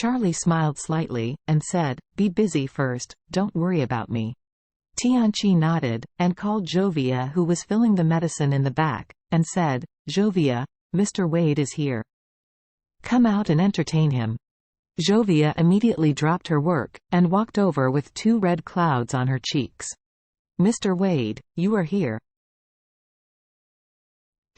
Charlie smiled slightly, and said, "Be busy first, don't worry about me." Tianqi nodded, and called Jovia, who was filling the medicine in the back, and said, "Jovia, Mr. Wade is here. Come out and entertain him." Jovia immediately dropped her work, and walked over with 2 red clouds on her cheeks. "Mr. Wade, you are here."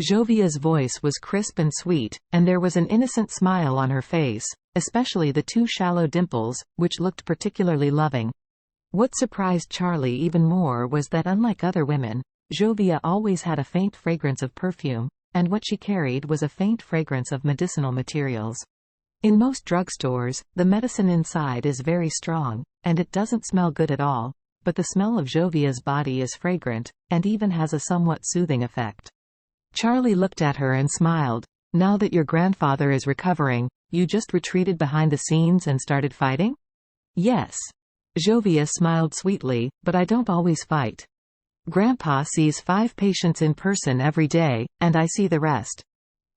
Jovia's voice was crisp and sweet, and there was an innocent smile on her face, especially the 2 shallow dimples, which looked particularly loving. What surprised Charlie even more was that unlike other women, Jovia always had a faint fragrance of perfume, and what she carried was a faint fragrance of medicinal materials. In most drugstores, the medicine inside is very strong, and it doesn't smell good at all, but the smell of Jovia's body is fragrant, and even has a somewhat soothing effect. Charlie looked at her and smiled. "Now that your grandfather is recovering, you just retreated behind the scenes and started fighting?" "Yes." Jovia smiled sweetly, "But I don't always fight. Grandpa sees 5 patients in person every day, and I see the rest."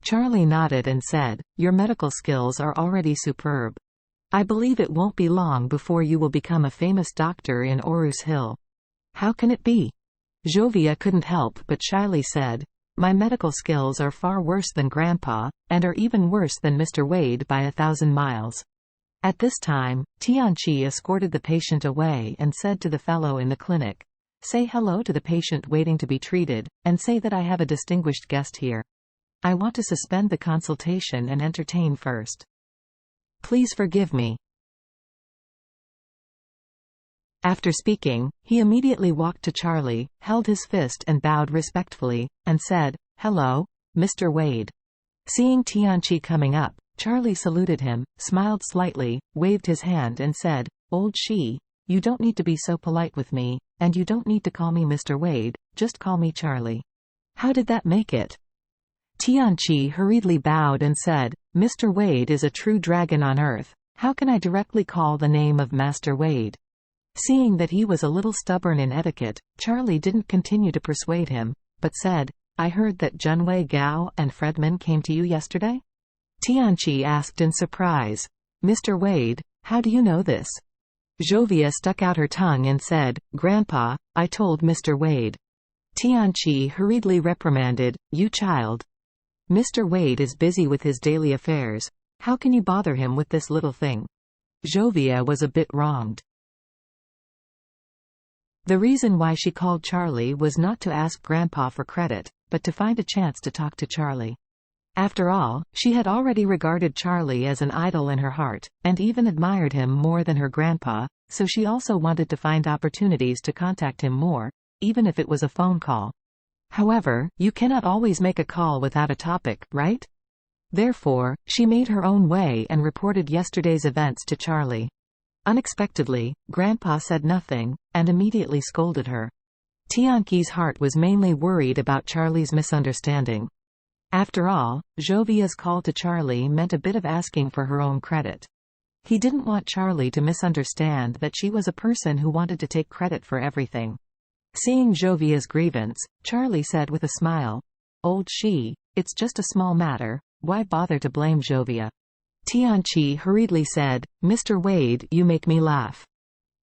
Charlie nodded and said, "Your medical skills are already superb. I believe it won't be long before you will become a famous doctor in Orus Hill." "How can it be?" Jovia couldn't help but shyly said, "My medical skills are far worse than Grandpa, and are even worse than Mr. Wade by 1,000 miles. At this time, Tianqi escorted the patient away and said to the fellow in the clinic, "Say hello to the patient waiting to be treated, and say that I have a distinguished guest here. I want to suspend the consultation and entertain first. Please forgive me." After speaking, he immediately walked to Charlie, held his fist and bowed respectfully, and said, "Hello, Mr. Wade." Seeing Tianqi coming up, Charlie saluted him, smiled slightly, waved his hand and said, "Old Shi, you don't need to be so polite with me, and you don't need to call me Mr. Wade, just call me Charlie." "How did that make it?" Tianqi hurriedly bowed and said, "Mr. Wade is a true dragon on Earth. How can I directly call the name of Master Wade?" Seeing that he was a little stubborn in etiquette, Charlie didn't continue to persuade him, but said, "I heard that Junwei Gao and Fredman came to you yesterday?" Tianqi asked in surprise, "Mr. Wade, how do you know this?" Jovia stuck out her tongue and said, "Grandpa, I told Mr. Wade." Tianqi hurriedly reprimanded, "You child. Mr. Wade is busy with his daily affairs. How can you bother him with this little thing?" Jovia was a bit wronged. The reason why she called Charlie was not to ask Grandpa for credit, but to find a chance to talk to Charlie. After all, she had already regarded Charlie as an idol in her heart, and even admired him more than her grandpa, so she also wanted to find opportunities to contact him more, even if it was a phone call. However, you cannot always make a call without a topic, right? Therefore, she made her own way and reported yesterday's events to Charlie. Unexpectedly, Grandpa said nothing, and immediately scolded her. Tianqi's heart was mainly worried about Charlie's misunderstanding. After all, Jovia's call to Charlie meant a bit of asking for her own credit. He didn't want Charlie to misunderstand that she was a person who wanted to take credit for everything. Seeing Jovia's grievance, Charlie said with a smile, "Old Shi, it's just a small matter, why bother to blame Jovia?" Tianqi hurriedly said, "Mr. Wade, you make me laugh."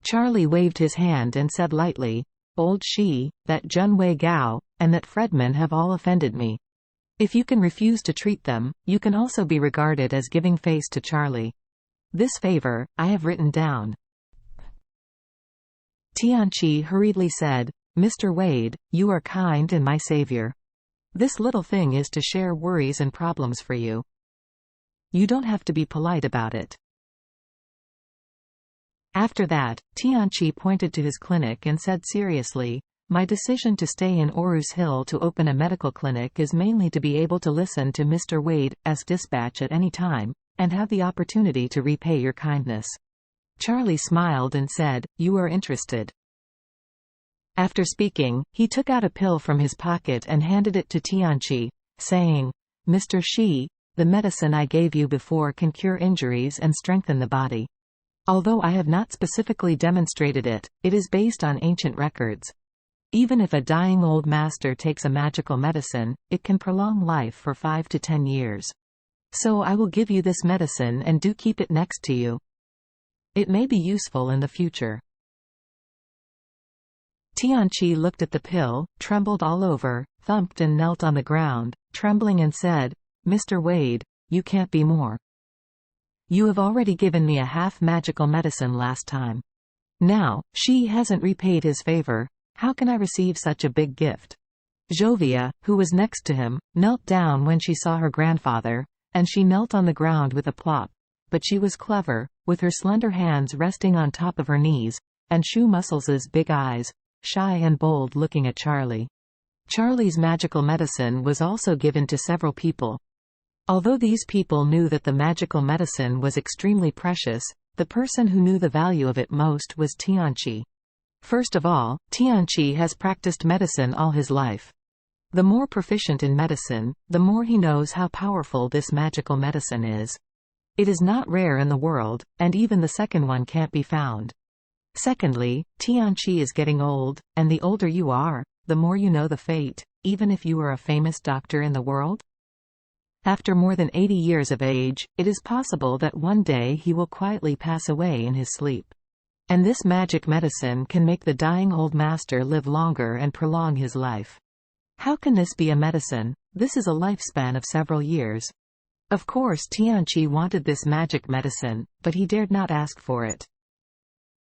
Charlie waved his hand and said lightly, "Old Shi, that Junwei Gao, and that Fredman have all offended me. If you can refuse to treat them, you can also be regarded as giving face to Charlie. This favor, I have written down." Tianqi hurriedly said, "Mr. Wade, you are kind and my savior. This little thing is to share worries and problems for you. You don't have to be polite about it." After that, Tianqi pointed to his clinic and said seriously, "My decision to stay in Orus Hill to open a medical clinic is mainly to be able to listen to Mr. Wade's dispatch at any time, and have the opportunity to repay your kindness." Charlie smiled and said, "You are interested." After speaking, he took out a pill from his pocket and handed it to Tianqi, saying, "Mr. Shi, the medicine I gave you before can cure injuries and strengthen the body. Although I have not specifically demonstrated it, it is based on ancient records. Even if a dying old master takes a magical medicine, it can prolong life for 5 to 10 years. So I will give you this medicine and do keep it next to you. It may be useful in the future. Tianqi looked at the pill, trembled all over, thumped and knelt on the ground, trembling and said, "Mr. Wade, you can't be more. You have already given me a half-magical medicine last time. Now, she hasn't repaid his favor. How can I receive such a big gift?" Jovia, who was next to him, knelt down when she saw her grandfather, and she knelt on the ground with a plop. But she was clever, with her slender hands resting on top of her knees, and Shoe Muscles' big eyes, shy and bold, looking at Charlie. Charlie's magical medicine was also given to several people. Although these people knew that the magical medicine was extremely precious, the person who knew the value of it most was Tianqi. First of all, Tianqi has practiced medicine all his life. The more proficient in medicine, the more he knows how powerful this magical medicine is. It is not rare in the world, and even the second one can't be found. Secondly, Tianqi is getting old, and the older you are, the more you know the fate, even if you are a famous doctor in the world. After more than 80 years of age, it is possible that one day he will quietly pass away in his sleep. And this magic medicine can make the dying old master live longer and prolong his life. How can this be a medicine? This is a lifespan of several years. Of course Tianqi wanted this magic medicine, but he dared not ask for it.